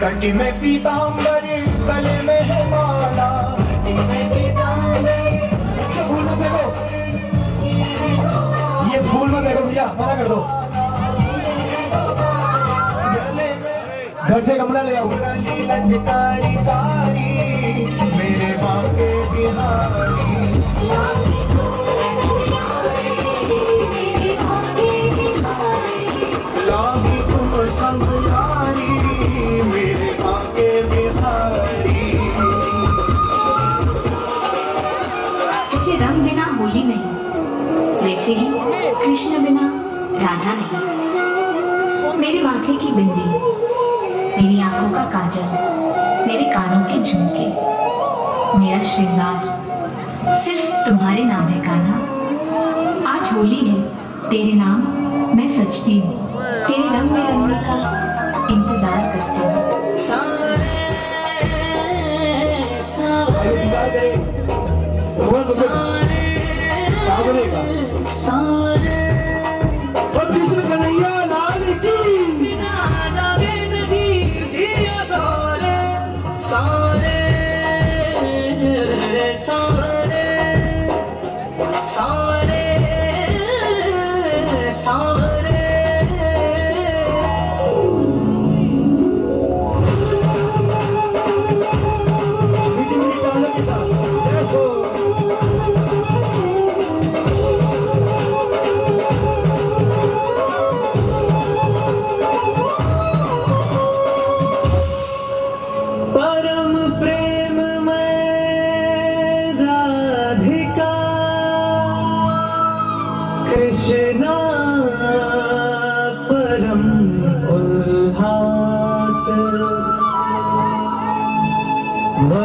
कटी में पीतांबरी गले में है माला, फूल मत देखो, ये फूल मत देखो भैया, मना कर दो। घर से गमला ले आओ। ललकारी कारी मेरे बाके बिहारी, लागी तुम संग यारी मेरे बाके बिहारी। जैसे रंग बिना होली नहीं, वैसे ही कृष्ण बिना राधा नहीं। मेरे माथे की बिंदी, मेरी आंखों का काजल, मेरे कानों के झुमके, मेरा श्रृंगार सिर्फ तुम्हारे नाम है कान्हा। आज होली है, तेरे नाम मैं सजती हूँ, तेरे रंग में रंगने का इंतजार करती हूँ।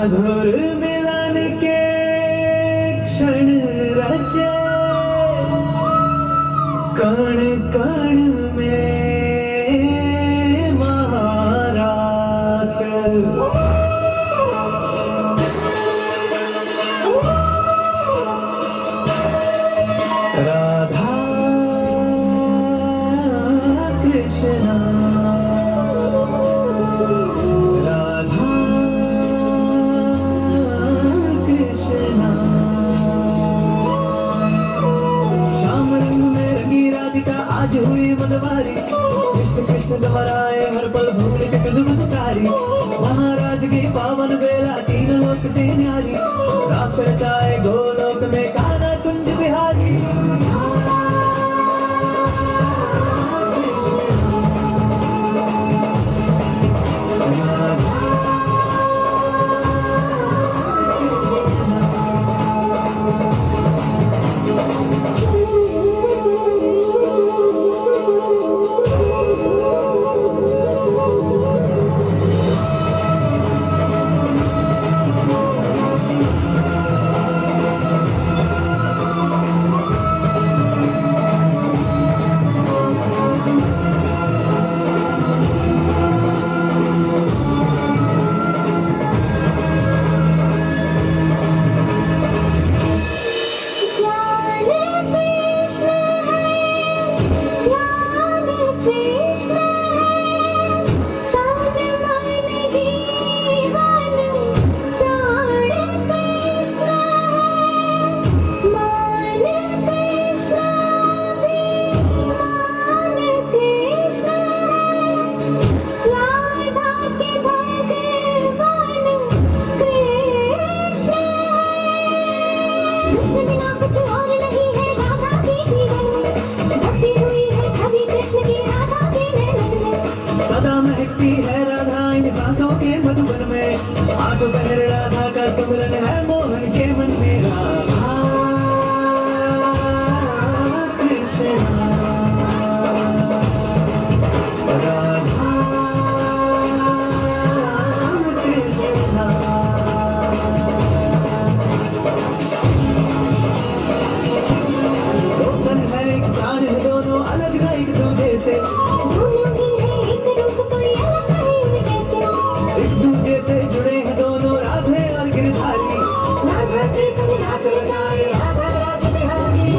मधुर मिलन के क्षण रचे कण कण में महारास राधा कृष्णा राधा कृष्णा श्याम रंग में रंगी राधिका आज हुई मतवारी कृष्ण कृष्ण दोहराए हर पल भूल के सिंधु मत सारी महाराज की पावन बेला तीन लोक से न्यारी रास रचाए गोलोक में कान्हा कुंज बिहारी सदा महकती है राधा इन सांसों के मधुबन में आग बहर राधा का सुमिरन है मोहन के मन में राधा कृष्णा राधा कृष्णा दो तन है एक प्राण है दोनों अलग ना एक दूजे से एक दूजे से जुड़े हैं दोनों राधे और गिरधारी राधा कृष्ण रास रचाए राधा रास बिहारी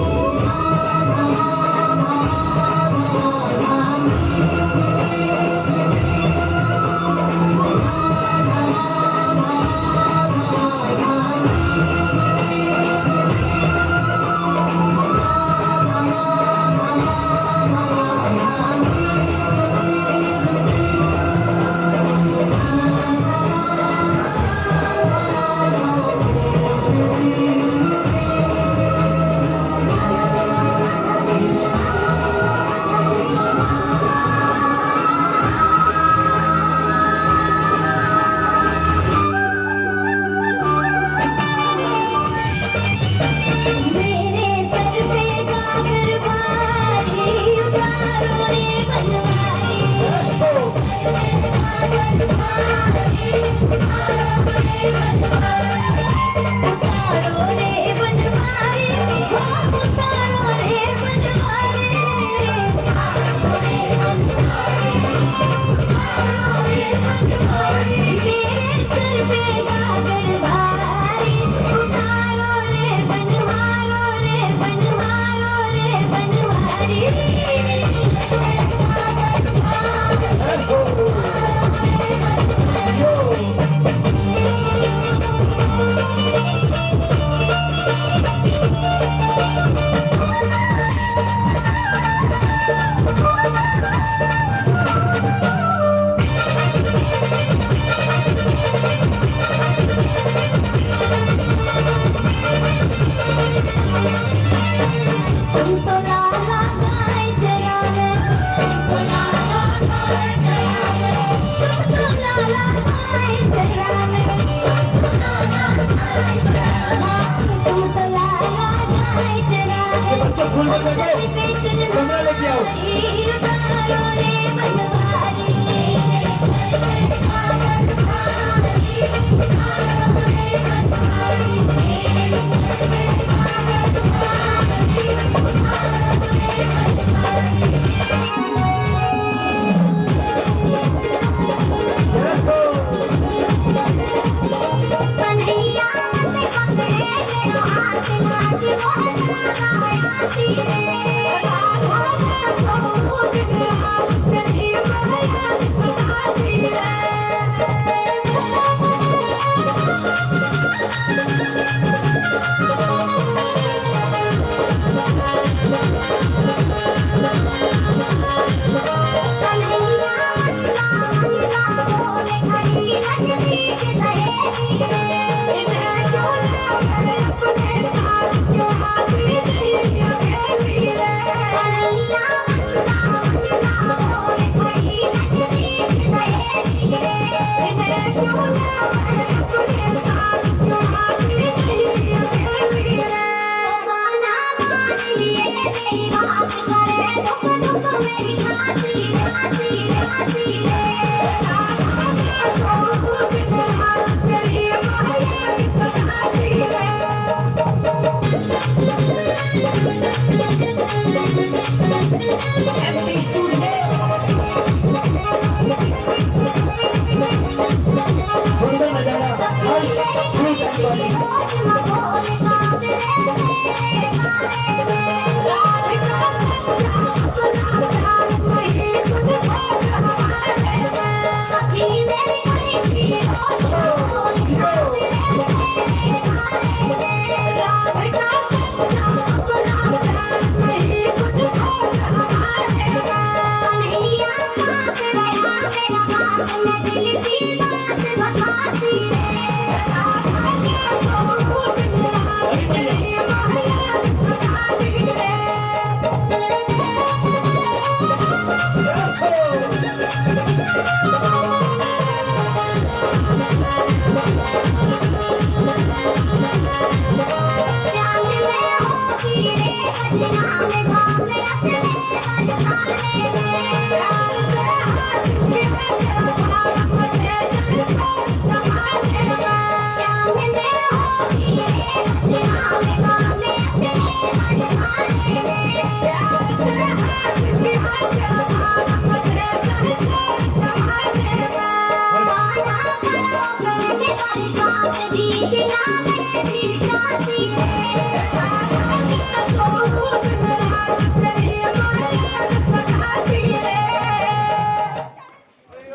कमरा लेके आओ।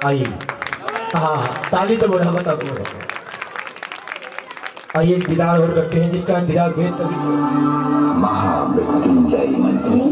आइए, हाँ ताली तो बोला बता दो। आइए दीदार और करते हैं जिसका दीदार भेद तभी महामृत्युंजय मंत्री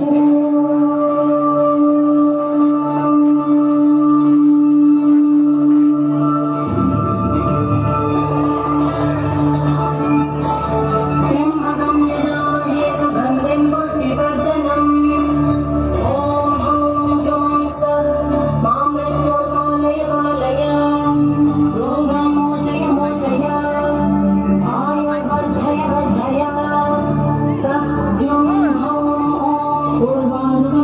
Kurban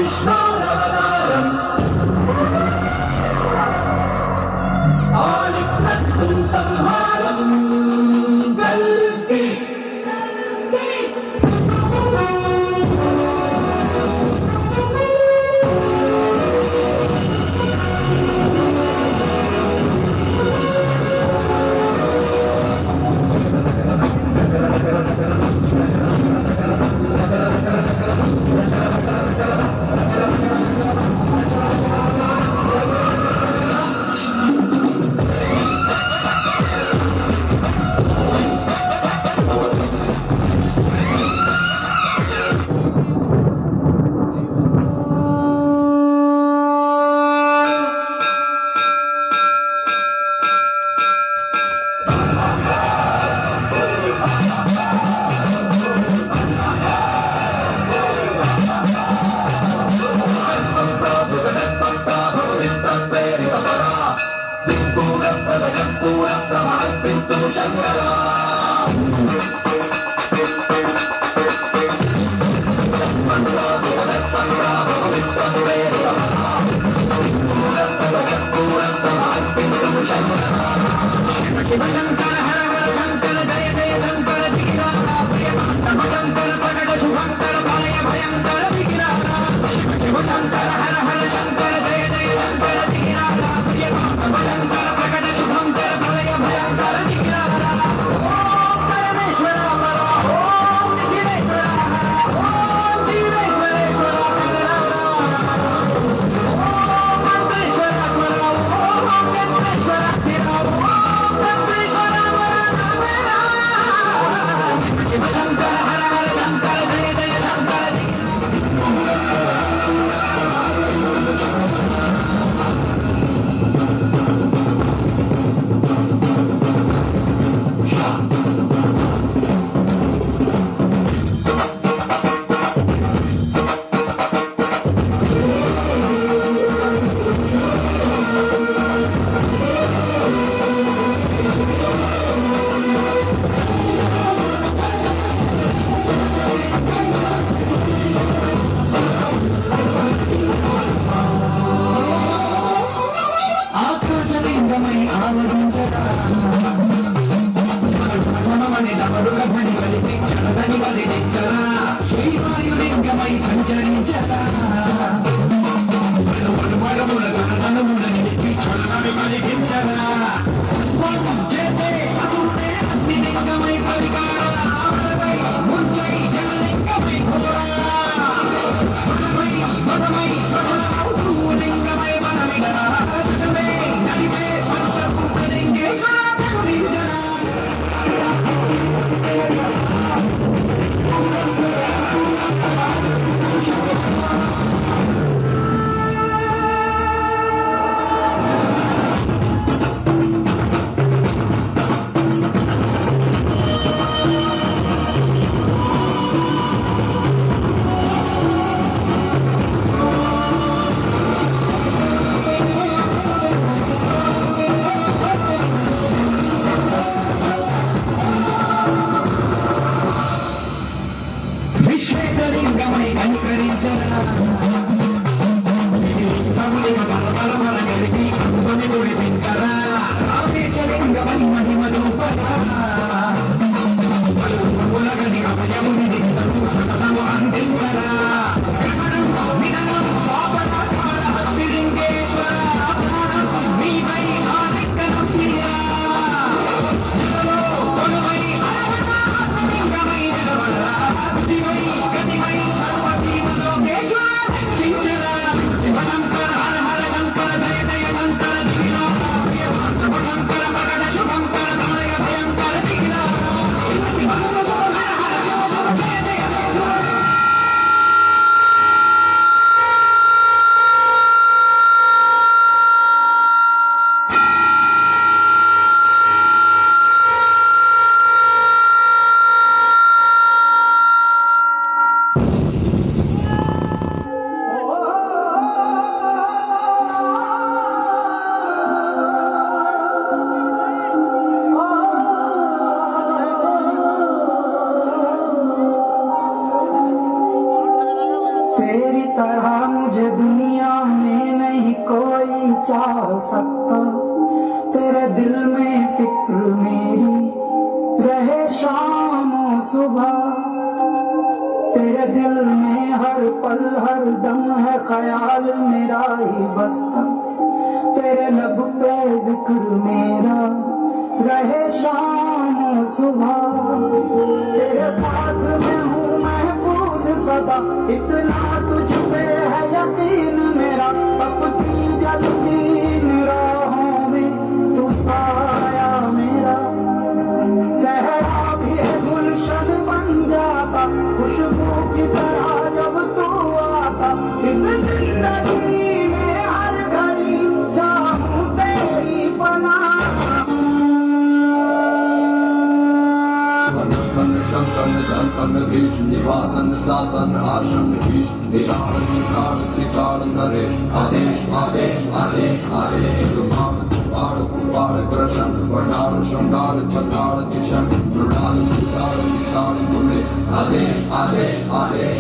कृष्णोरवतारम् आलिकत्तुं संहारम् कल्पि तरह मुझे दुनिया में नहीं कोई चाह सकता। तेरे दिल में फिक्र मेरी रहे शाम और सुबह, तेरे दिल में हर पल हर दम है ख्याल मेरा ही बसता। तेरे लब पे जिक्र मेरा रहे शाम और सुबह, तेरे साथ में हूँ महफूज सदा, इतना तुझ पे है यकीन मेरा। तपती जलती निराहों में तू साया मेरा, सहरा भी है गुलशन बन जाता, खुशबू की तरह जब तू आता। इस जिंदगी में हर घड़ी चाहूं तेरी पनाह। शंकन दर्पण भीष निवासन शासन आसन भीष निराल निकाल त्रिकाल नरेश आदेश आदेश आदेश आदेश कुमार कुमार कुमार कृष्ण वर्णाल शंगाल चंडाल किशन मृणाल विशाल विशाल मुले आदेश आदेश आदेश।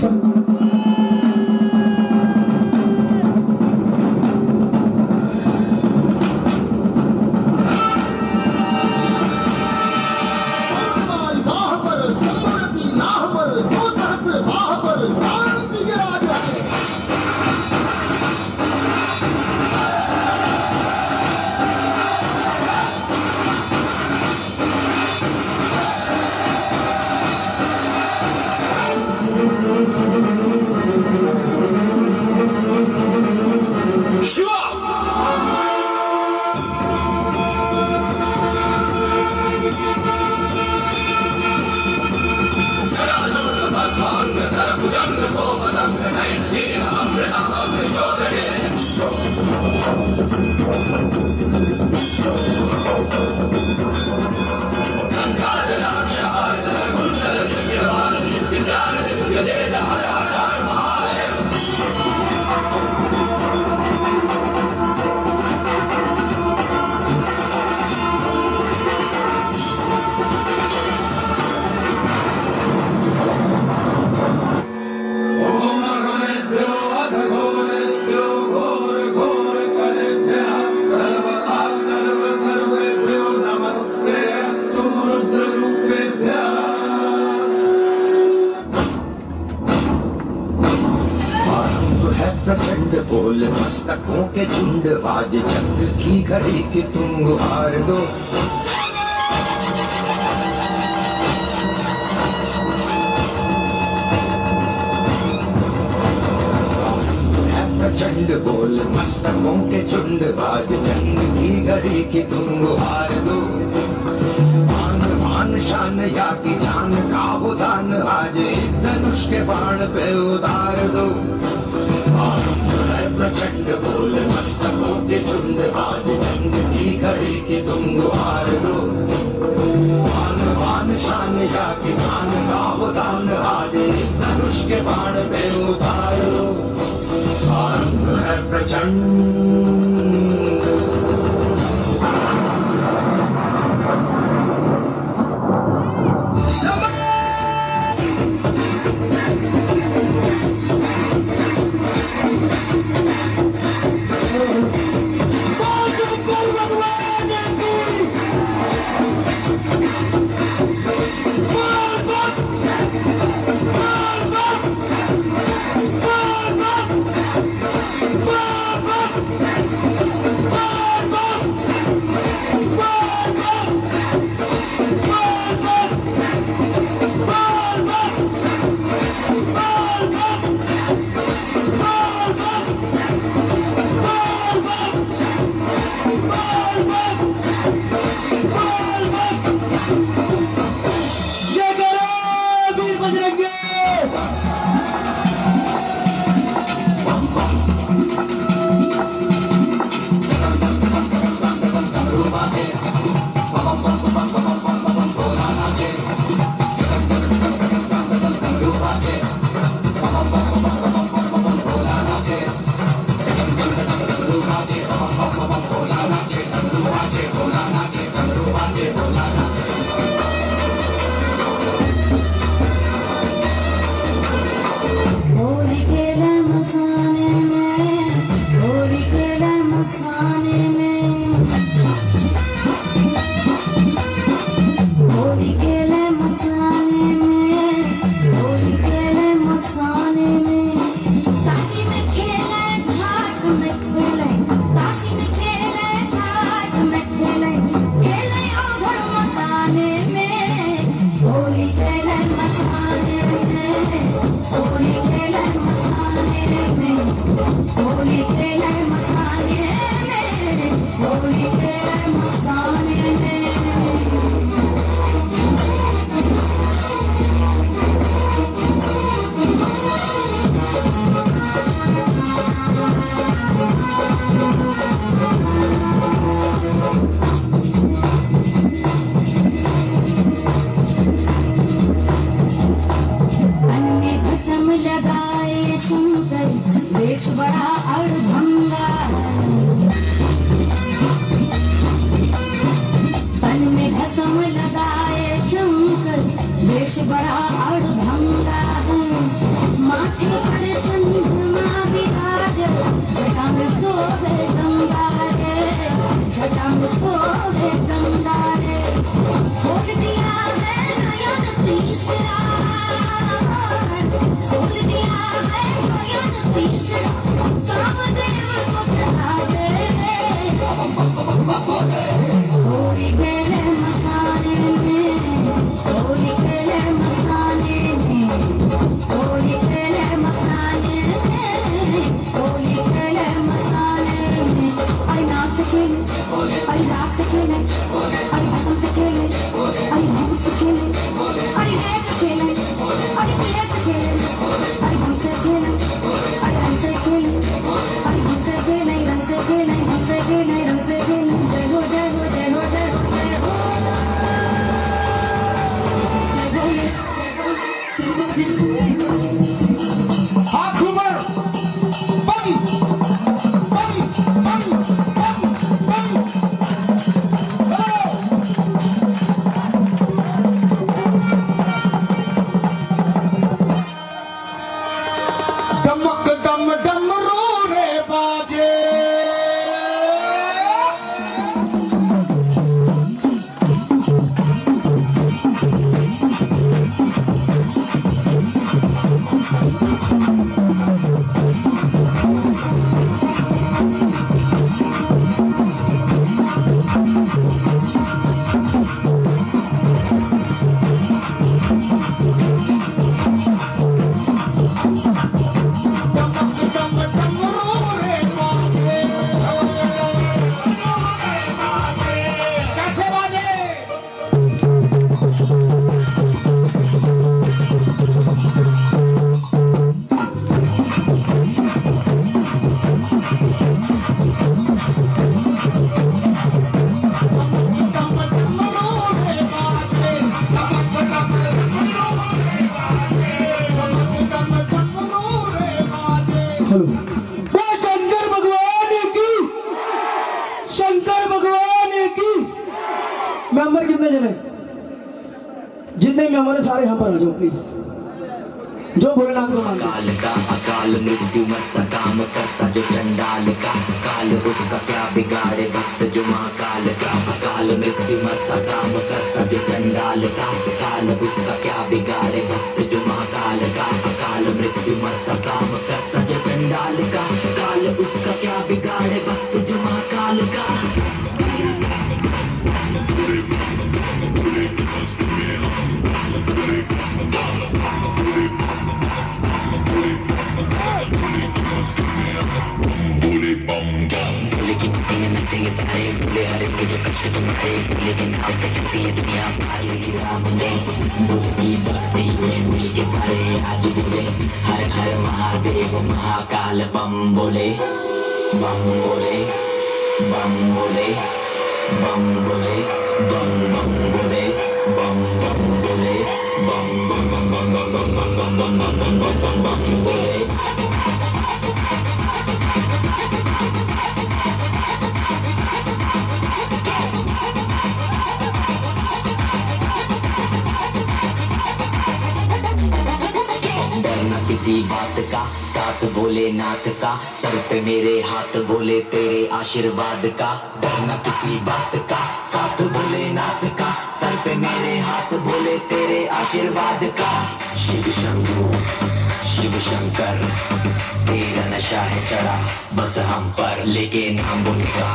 प्रचंड बोल मस्तकों के झुंड, आज चंद्र की घड़ी की तुम गुहार दो। प्रचंड बोल मस्तकों के झुंड, आज चंद्र की घड़ी की तुम गुहार दो। मान मान शान या की जान का वो दान, आज एक धनुष के बाण पे उतार दो। प्रचंड बोल मस्तकों के झुंड, आज जंग की घड़ी की तुम गुहार दो। मान मान शान या की जान का वो दान, आज एक धनुष के बाण पे उतार दो। आरंभ है प्रचंड। लगाए शंकर देश बड़ा अड़भंगा तन में भस्म लगाए शंकर देश बड़ा अड़भंगा है माथे पर चंद्रमा विराज जटा में सोहे गंगा रे जटा में सोहे गंगा रे खोल दिया है नयन तीसरा खोल दिया है नयन तीसरा कामदेव को चढ़ा दे होली खेले मसाले में होली खेले मसाले में होली खेले मसाले में होली खेले मसाले में आई नाच से खेले आई रात से खेले आई बसंत से खेले आई भूत से खेले आई लेट खेले आई प्लेट से खेले आई हम से खेले आई हम से खेले आई हम से खेले रंग से खेले हम से खेले रंग से खेले जय हो जय हो जय हो जय हो जय हो हाथ ऊपर बम बम बम बम डमक डम डम रो रे बाजे शंकर भगवान की मेंबर कितने जने जितने मेंबर है सारे यहाँ पर आ जाओ प्लीज जो भोलेनाथ को मानते काल का अकाल मृत्यु मत काम करता जो चंडाल का काल उसका क्या बिगाड़े भक्त जो महाकाल का अकाल मृत्यु मत काम करता जो चंडाल का काल उसका क्या बिगाड़े भक्त जो महाकाल का अकाल मृत्यु मत काम करता जो चंडाल का काल उसका क्या बिगाड़े भक्त जो महाकाल का लेकिन नचेंगे सारे भूले हर एक जो कष्ट तुम है लेकिन अब तक छुट्टी है दुनिया भारी राम ने बोली बर्थडे हुए मिल के सारे आज बोले हर हर महादेव महाकाल बम बोले बम बोले बम बोले बम बोले बम बम बोले बम बम बोले बम बम बम बम बम बम बम बम बम बम बम बम बोले किसी बात का साथ भोलेनाथ का सर पे मेरे हाथ बोले तेरे आशीर्वाद का डरना किसी बात का साथ भोलेनाथ का सर पे मेरे हाथ बोले तेरे आशीर्वाद का शिव शंभू शिव शंकर तेरा नशा है चढ़ा बस हम पर लेकिन हम उनका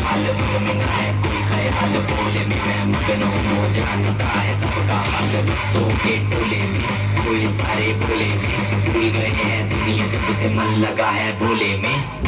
हाल में है कोई ख्याल बोले में मैं मगन हूँ जानता है सबका हाल दोस्तों के टोले में कोई सारे भोले में भूल गए हैं दुनिया जब से मन लगा है भोले में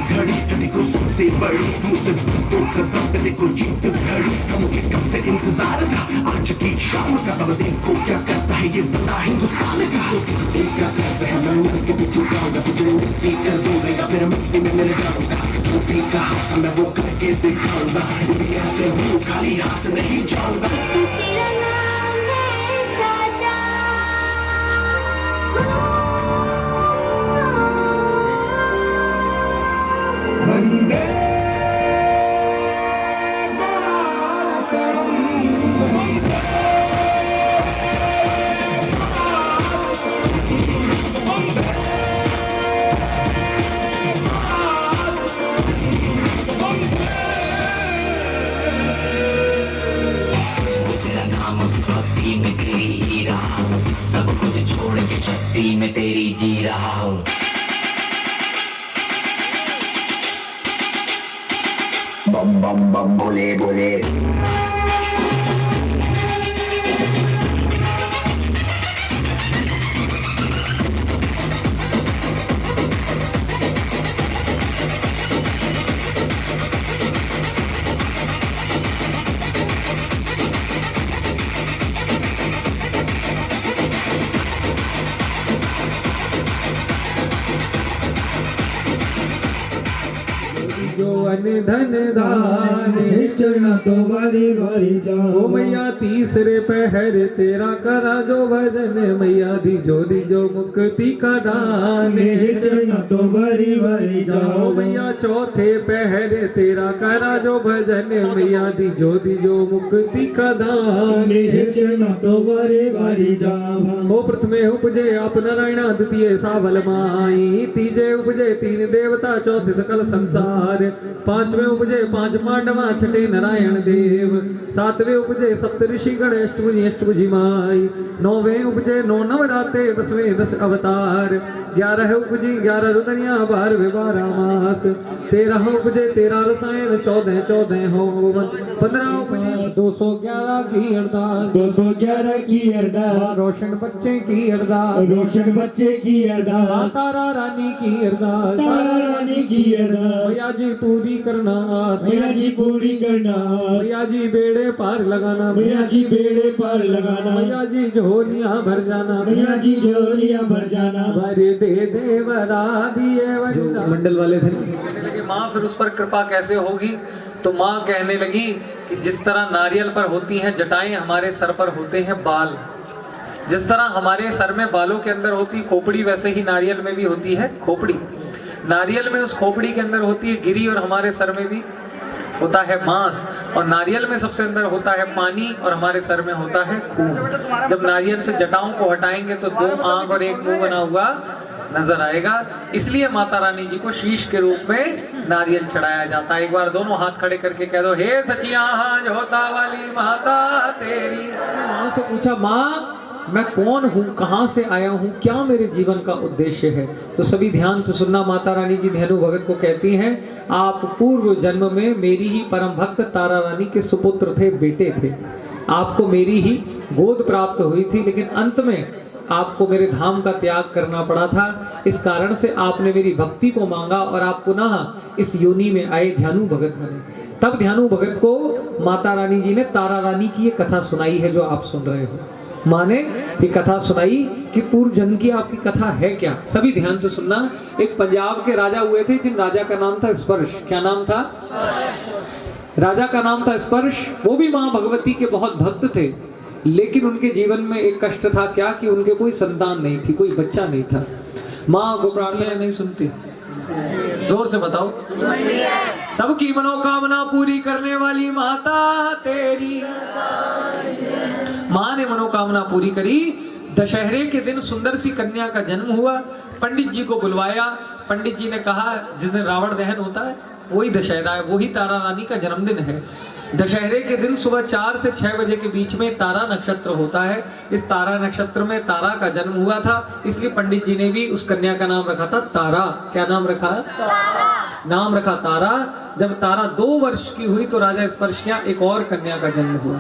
घड़ी घड़ी को से बड़ी दूर से दोस्तों खत्म करने को जीत घड़ी का मुझे कब से इंतजार था आज की शाम का। अब देखो क्या करता है ये बड़ा हिंदुस्तान का। एक का कर्ज है मैं उधर के भी चुकाऊंगा तुझे मिट्टी कर दूंगा या फिर मिट्टी में मेरे जाऊंगा। टोपी का हाथ मैं वो करके दिखाऊंगा भी ऐसे हूँ खाली हाथ नहीं जाऊंगा। तेरा नाम है साजा वंदे तेरा नाम भक्ति में तेरी ही रहा हूँ, सब कुछ छोड़ के शक्ति में तेरी जी रहा हूँ। बम बम बम बोले बोले जो अन धन दाने चढ़ना तो बारी बारी जाओ। ओ मैया तीसरे पहर तेरा करा जो भजन मैया दीजो मुक्ति का दान। चढ़ना तो बारी बारी ओ जाओ। मैया चौथे पहर तेरा करा जो भजन मैया दीजो मुक्ति का दान। चढ़ना तो बारी बारी जाओ। ओ प्रथमे उपजे आप नारायणा द्वितीय सावल माई तीजे उपजे तीन देवता चौथे सकल संसार। पांचवें उपजे पांच पांडवा छठे नारायण देव। सातवें उपजे सप्त ऋषि गण अष्टभुजी माई। नौवें उपजे नौ नवराते 10वें 10 अवतार। 11 उपजी 11 रुदनिया 12वें 12 मास। 13 उपजे 13 रसायन 14 होम। 15 उपजी 211 की अरदास 211 की अरदास। रोशन बच्चे की अरदास रोशन बच्चे की अरदास। तारा रानी की अरदास तारा रानी की अरदास। भैया जी पूरी करना भैया जी पूरी करना। भैया जी बेड़े पार लगाना भैया जी बेड़े पार लगाना। भैया जी झोलियां भर जाना भैया जी झोलियां भर जाना। भर दे वरा दिए जो मंडल वाले थे कहने लगे माँ फिर उस पर कृपा कैसे होगी। तो माँ कहने लगी कि जिस तरह नारियल पर होती हैं जटाएं हमारे सर पर होते हैं बाल। जिस तरह हमारे सर में बालों के अंदर होती खोपड़ी वैसे ही नारियल में भी होती है खोपड़ी। नारियल में उस खोपड़ी के अंदर होती है गिरी और हमारे सर में भी होता है मांस। और नारियल में सबसे अंदर होता है पानी और हमारे सर में होता है खून। जब नारियल से जटाओं को हटाएंगे तो 2 आंख और 1 मुंह बना हुआ नजर आएगा। इसलिए माता रानी जी को शीश के रूप में नारियल चढ़ाया जाता है। एक बार दोनों हाथ खड़े करके कह दो हे सचिया होता वाली माता तेरी। माँ से पूछा माँ मैं कौन हूँ कहाँ से आया हूँ क्या मेरे जीवन का उद्देश्य है। तो सभी ध्यान से सुनना। माता रानी जी धेनु भगत को कहती हैं आप पूर्व जन्म में मेरी ही परम भक्त तारा रानी के सुपुत्र थे बेटे थे। आपको मेरी ही गोद प्राप्त हुई थी लेकिन अंत में आपको मेरे धाम का त्याग करना पड़ा था। इस कारण से आपने मेरी भक्ति को मांगा और आप पुनः इस योनि में आए ध्यानु भगत बने। तब ध्यानु भगत को माता रानी जी ने तारा रानी की ये कथा सुनाई है जो आप सुन रहे हो। माँ ने ये कथा सुनाई कि पूर्व जन्म की आपकी कथा है क्या। सभी ध्यान से सुनना। एक पंजाब के राजा हुए थे जिन राजा का नाम था स्पर्श। क्या नाम था? राजा का नाम था स्पर्श। वो भी माँ भगवती के बहुत भक्त थे लेकिन उनके जीवन में एक कष्ट था क्या कि उनके कोई संतान नहीं थी कोई बच्चा नहीं था। माँ को प्रार्थना नहीं सुनती। जोर से बताओ। सबकी मनोकामना पूरी करने वाली माता तेरी। माँ ने मनोकामना पूरी करी। दशहरे के दिन सुंदर सी कन्या का जन्म हुआ। पंडित जी को बुलवाया। पंडित जी ने कहा जिस दिन रावण दहन होता है वही दशहरा है, वही तारा रानी का जन्मदिन है। दशहरे के दिन सुबह 4 से 6 बजे के बीच में तारा नक्षत्र होता है। इस तारा नक्षत्र में तारा का जन्म हुआ था इसलिए पंडित जी ने भी उस कन्या का नाम रखा था तारा। क्या नाम रखा? तारा। नाम रखा तारा। जब तारा 2 वर्ष की हुई तो राजा स्पर्श किया एक और कन्या का जन्म हुआ।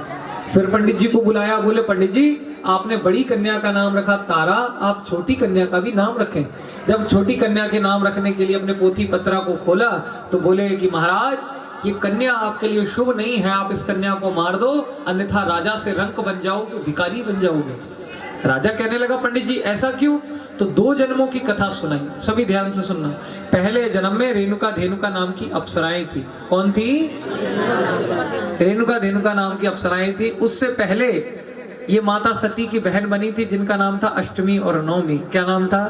फिर पंडित जी को बुलाया। बोले पंडित जी आपने बड़ी कन्या का नाम रखा तारा, आप छोटी कन्या का भी नाम रखें। जब छोटी कन्या के नाम रखने के लिए अपने पोथी पत्रा को खोला तो बोले कि महाराज ये कन्या आपके लिए शुभ नहीं है, आप इस कन्या को मार दो, अन्यथा राजा से रंक बन जाओगे, भिखारी बन जाओगे। राजा कहने लगा पंडित जी ऐसा क्यों? तो 2 जन्मों की कथा सुनाई, सभी ध्यान से सुनना। पहले जन्म में रेणुका धेनुका नाम की अप्सराएं थी। कौन थी? रेणुका धेनुका नाम की अप्सराएं थी। उससे पहले ये माता सती की बहन बनी थी जिनका नाम था अष्टमी और नवमी। क्या नाम था?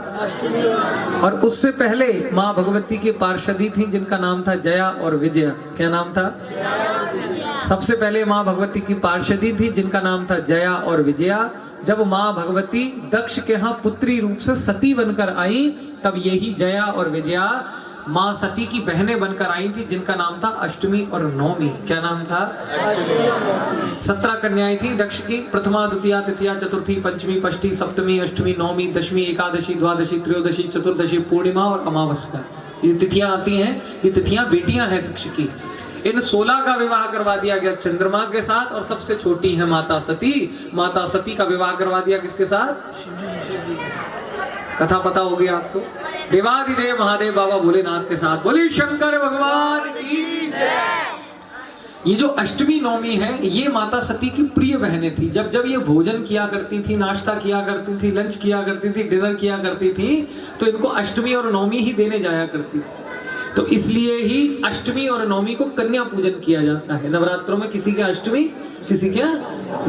और उससे पहले माँ भगवती की पार्षदी थी जिनका नाम था जया और विजया। क्या नाम था? सबसे पहले माँ भगवती की पार्षदी थी जिनका नाम था जया और विजया। जब माँ भगवती दक्ष के यहाँ पुत्री रूप से सती बनकर आई तब यही जया और विजया माँ सती की बहनें बनकर आई थी जिनका नाम था अष्टमी और नवमी। क्या नाम था? 17 कन्याएं थी दक्ष की। प्रथमा, द्वितीया, तृतीया, चतुर्थी, पंचमी, षष्ठी, सप्तमी, अष्टमी, नवमी, दशमी, एकादशी, द्वादशी, त्रयोदशी, चतुर्दशी, पूर्णिमा और अमावस्या। ये तिथियां आती हैं, ये तिथियां बेटियां हैं दक्ष की। इन 16 का विवाह करवा दिया गया चंद्रमा के साथ और सबसे छोटी है माता सती। माता सती का विवाह करवा दिया किसके साथ? कथा पता हो गया आपको? देवादिदेव महादेव बाबा भोलेनाथ के साथ। बोले शंकर भगवान की जय। ये जो अष्टमी नवमी है ये माता सती की प्रिय बहनें थी। जब जब ये भोजन किया करती थी, नाश्ता किया करती थी, लंच किया करती थी, डिनर किया करती थी, तो इनको अष्टमी और नवमी ही देने जाया करती थी। तो इसलिए ही अष्टमी और नवमी को कन्या पूजन किया जाता है। नवरात्रों में किसी के अष्टमी किसी के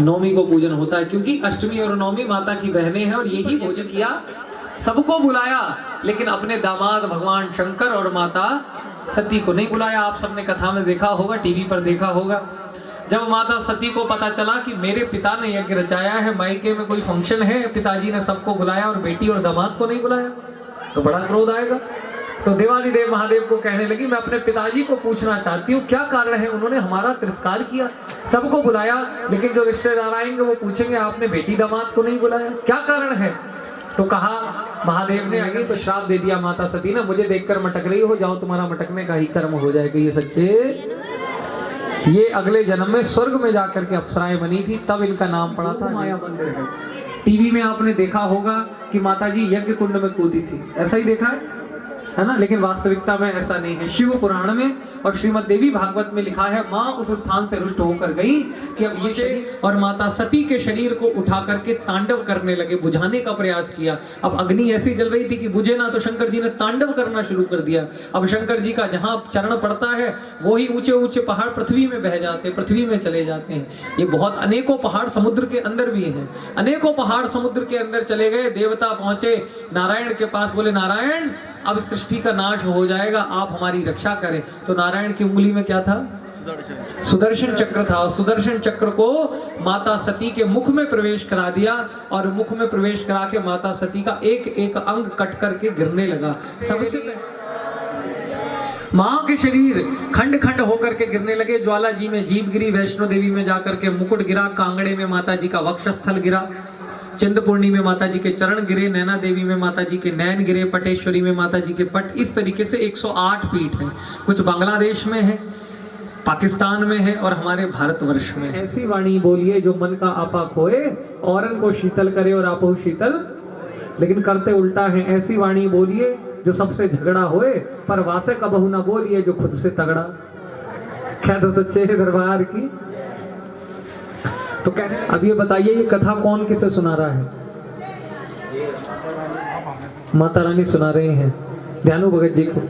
नवमी को पूजन होता है, क्योंकि अष्टमी और नवमी माता की बहनें हैं। और यही भोजन किया, सबको बुलाया, लेकिन अपने दामाद भगवान शंकर और माता सती को नहीं बुलाया। आप सबने कथा में देखा होगा, टीवी पर देखा होगा। जब माता सती को पता चला कि मेरे पिता ने यज्ञ रचाया है, मायके में कोई फंक्शन है, पिताजी ने सबको बुलाया और बेटी और दामाद को नहीं बुलाया, तो बड़ा क्रोध आएगा। तो देवादिदेव महादेव को कहने लगी मैं अपने पिताजी को पूछना चाहती हूँ क्या कारण है, उन्होंने हमारा तिरस्कार किया, सबको बुलाया, लेकिन जो रिश्तेदार आएंगे वो पूछेंगे आपने बेटी दामाद को नहीं बुलाया, क्या कारण है? तो कहा महादेव ने आगे तो श्राप दे दिया माता सती ने, मुझे देखकर मटक रही हो, जाओ तुम्हारा मटकने का ही कर्म हो जाएगा। ये सच्चे, ये अगले जन्म में स्वर्ग में जाकर के अप्सराएं बनी थी, तब इनका नाम पड़ा था माया मंदिर है। टीवी में आपने देखा होगा कि माता जी यज्ञ कुंड में कूदी थी, ऐसा ही देखा है ना, लेकिन वास्तविकता में ऐसा नहीं है। शिव पुराण में और श्रीमद् देवी भागवत में लिखा है माँ उस स्थान से रुष्ट होकर गई कि अब ये और माता सती के शरीर को उठा करके तांडव करने लगे, बुझाने का प्रयास किया। अब अग्नि ऐसी जल रही थी कि बुझे ना, तो शंकर जी ने तांडव करना शुरू कर दिया। अब शंकर जी का जहाँ चरण पड़ता है वही ऊंचे ऊंचे पहाड़ पृथ्वी में बह जाते, पृथ्वी में चले जाते हैं। ये बहुत अनेकों पहाड़ समुद्र के अंदर भी हैं, अनेकों पहाड़ समुद्र के अंदर चले गए। देवता पहुंचे नारायण के पास, बोले नारायण अब सृष्टि का नाश हो जाएगा, आप हमारी रक्षा करें। तो नारायण की उंगली में क्या था? सुदर्शन चक्र था। सुदर्शन चक्र को माता सती के मुख में प्रवेश करा दिया और मुख में प्रवेश करा के माता सती का एक एक अंग कट करके गिरने लगा। सबसे माँ के शरीर खंड खंड होकर के गिरने लगे। ज्वाला जी में जीभ गिरी, वैष्णो देवी में जाकर के मुकुट गिरा, कांगड़े में माता जी का वक्षस्थल गिरा, चिंतपूर्णी में माता जी के चरण गिरे, नैना देवी में माता जी के नैन गिरे, पटेश्वरी में माता जी के पट। इस तरीके से 108 पीठ हैं। कुछ बांग्लादेश में है, पाकिस्तान में है और हमारे भारतवर्ष में। ऐसी वाणी बोलिए जो मन का आपा खोए, औरन को शीतल करे और आपो शीतल, लेकिन करते उल्टा है। ऐसी वाणी बोलिए जो सबसे झगड़ा होए, पर वासे कबहू ना बोलिए जो खुद से तगड़ा। क्या तो सच्चे दरबार की। तो कहते अब ये बताइए ये कथा कौन किसे सुना रहा है? माता रानी सुना रहे हैं ध्यानु भगत जी को।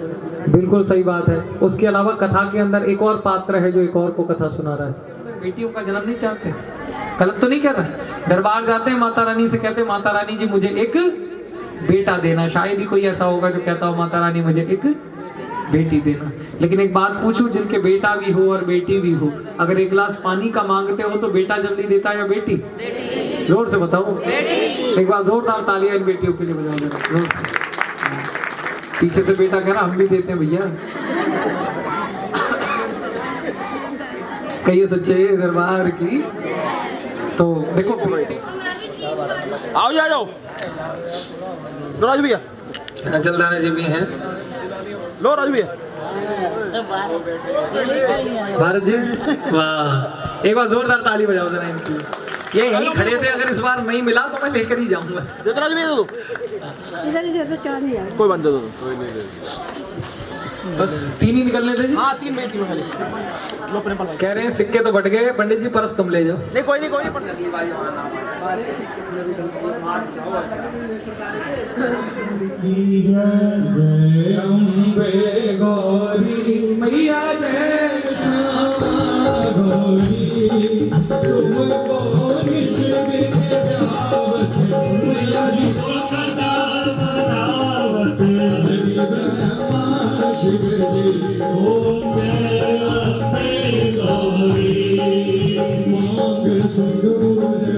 बिल्कुल सही बात है। उसके अलावा कथा के अंदर एक और पात्र है जो एक और को कथा सुना रहा है। बेटियों का जन्म नहीं चाहते, गलत तो नहीं कह रहा। दरबार जाते हैं माता रानी से, कहते हैं माता रानी जी मुझे एक बेटा देना। शायद ही कोई ऐसा होगा जो कहता हो माता रानी मुझे एक बेटी देना। लेकिन एक बात पूछूं, जिनके बेटा भी हो और बेटी भी हो, अगर एक गिलास पानी का मांगते हो तो बेटा जल्दी देता है या बेटी? जोर से बताओ। एक बार जोरदार तालियां इन बेटियों के लिए बजाओ जरा, जोर से। पीछे से बेटा कह रहा हम भी देते हैं भैया। कहिए सच्चे दरबार की। तो देखो आओ जी, आ जाओ। राजू भैया, जलदाना जी भी हैं। लो राजू भैया। भारत जी वाह, एक बार जोरदार ताली बजाओ जरा इनकी। ये यहीं खड़े थे, अगर इस बार नहीं मिला तो मैं लेकर ही जाऊंगा। दे दो राजू भैया, दे दो। इधर ही दे दो, 4000। कोई बात, दे दो। बस 3 ही निकलने थे जी। हाँ 3 में खाली। लो अपने पर। कह रहे हैं सिक्के तो बट गए, पंडित जी पर्स तुम ले जाओ। नहीं कोई नहीं जय अम्बे गौरी मैया, जय गौरी तुमको मैया जी को सरदार बनावत, ब्रह्मा शिव जी ओम अम्बे गौरी मांग सिंदूर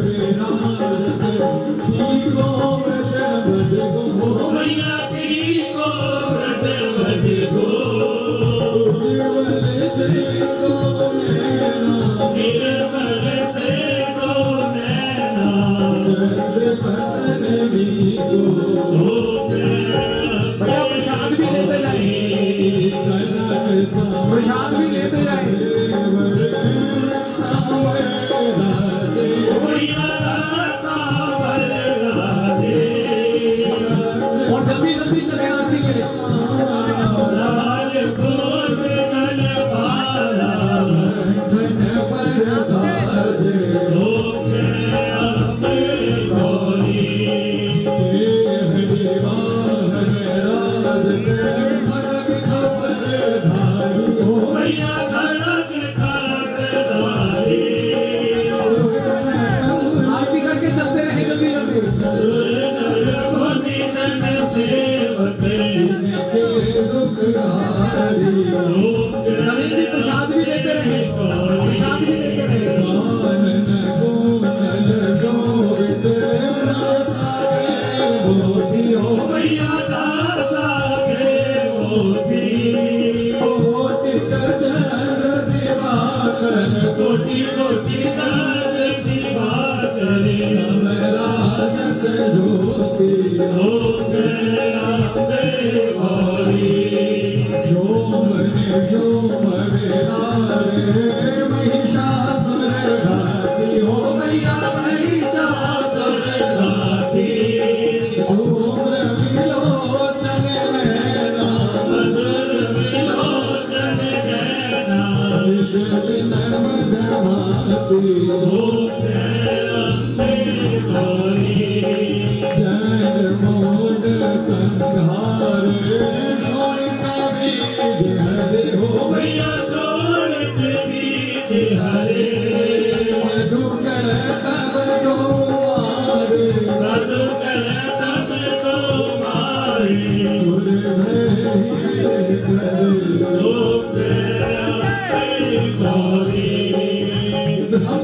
मैया की को प्रसाद भी लेते जाए। और जल्दी जल्दी चले आरती के लिए। आरती करके चलते रहे जल्दी जल्दी। प्रसाद भी लेते रहे, प्रसाद भी लेते रहे। कोटि कोटि हम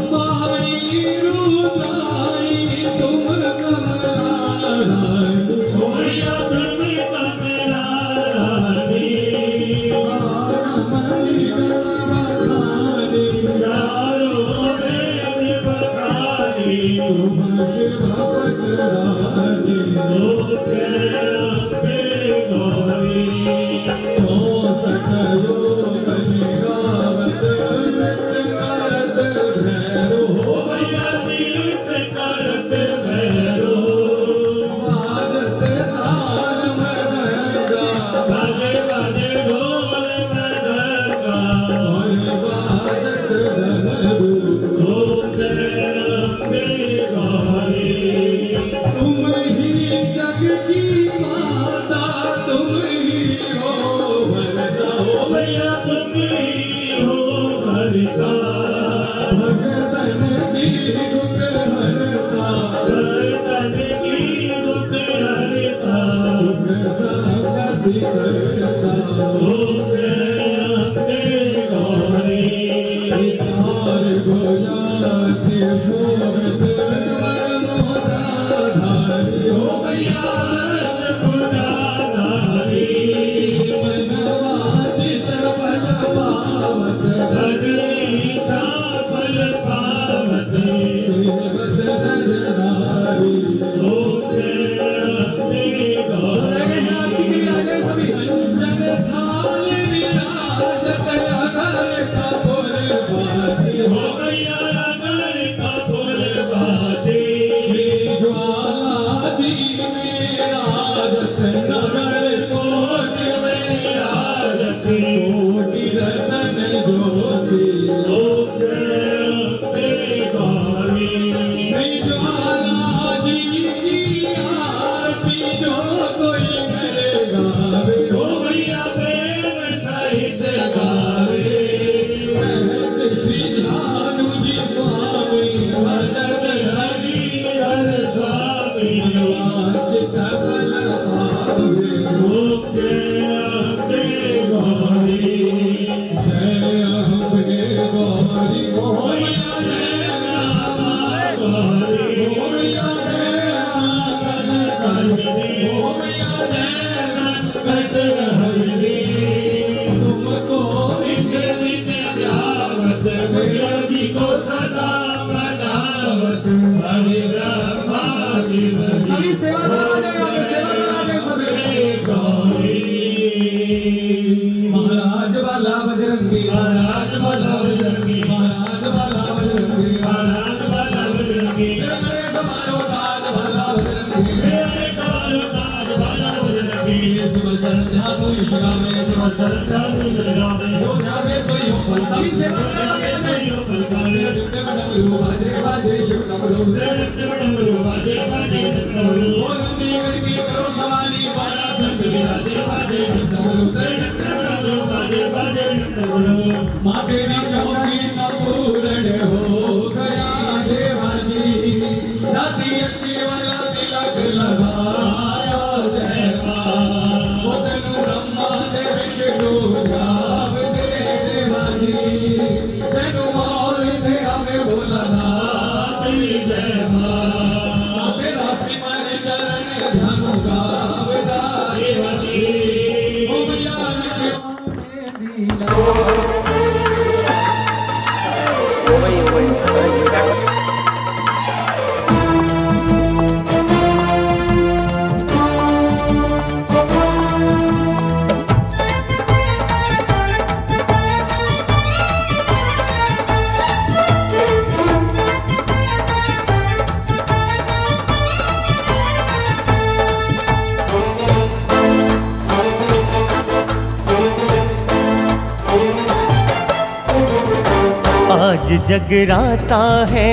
आज जगराता है,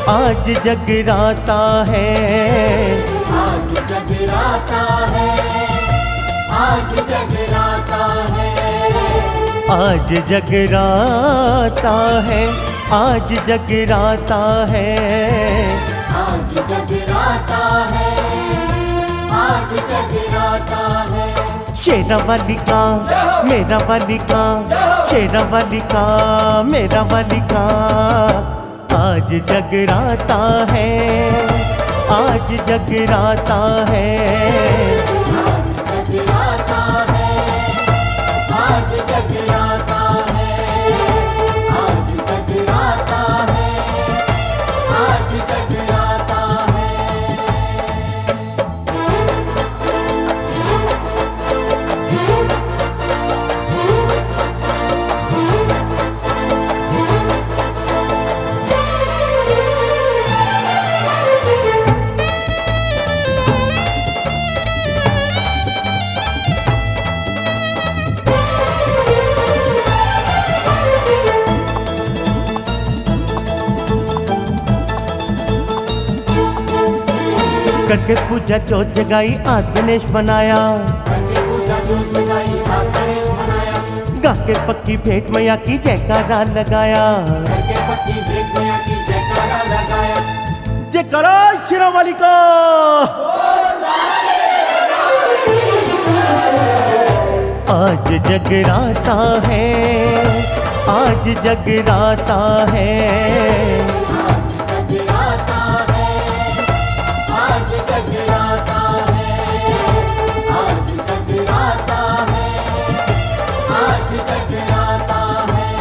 आज जगराता है, आज जगराता है, आज जगराता है, आज जगराता है, आज जगराता है, आज जगराता है, आज जगराता है। शेरा वाली का मेरा वाली का, शेरा वाली का मेरा वाली का, आज जगराता है, आज जगराता है, आज जगराता है, आज जगराता है, आज जगराता है, आज जगराता है। करके पूजा चौथ जगाई आज गणेश बनाया, करके पूजा चौथ जगाई आज गणेश बनाया, गा के पक्की भेंट मैया की जयकारा लगाया, करके पक्की भेंट मैया की जयकारा लगाया। जयकारा शेरा वाली का। आज जगराता है, आज जगराता है, आज जगराता है, आज जगराता है, आज जगराता है, आज जगराता है।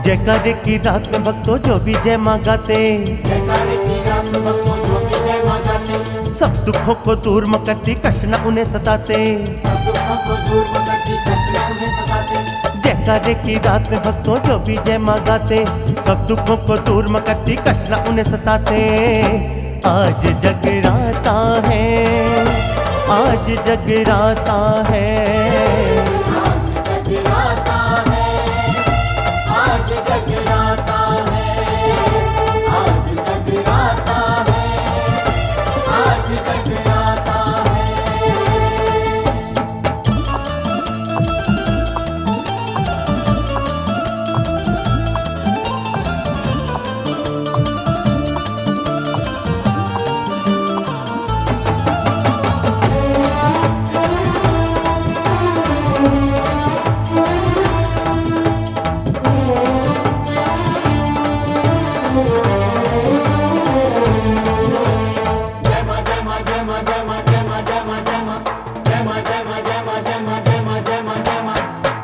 जयकारे की रात में भक्तों जो भी जय माँ गाते, जयकारे की रात में भक्तों जो भी जय माँ गाते, सब दुखों को दूर म करती कष्ट न उन्हें सताते, सब दुखों को दूर म करती कष्ट न उन्हें सताते। जयकारे की रात में भक्तों जो भी जय माँ गाते, सब दुखों को दूर म करती कष्ट न उन्हें सताते। आज जगराता है, आज जगराता है, आज जगराता है, आज जगराता है, आज जगराता है, आज जगराता है।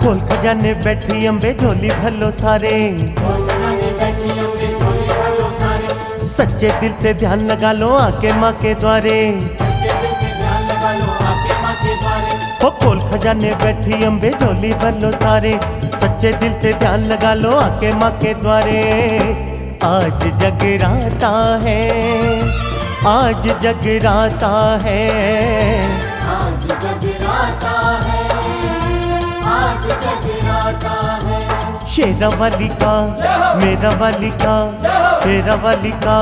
खोल खजाने बैठी अम्बे झोली भलो सारे, सच्चे दिल से ध्यान लगा लो आके माँ के द्वारे। हो खोल खजाने बैठी अम्बे झोली भलो सारे, सच्चे दिल से ध्यान लगा लो आके माँ के द्वारे। आज जगराता है, आज जगराता है, आज जगराता है, आज जगराता है। शेरा वाली का मेरा वाली का, शेरा वाली का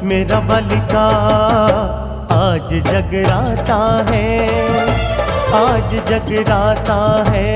मेरा वाली का, आज जगराता है, आज जगराता है।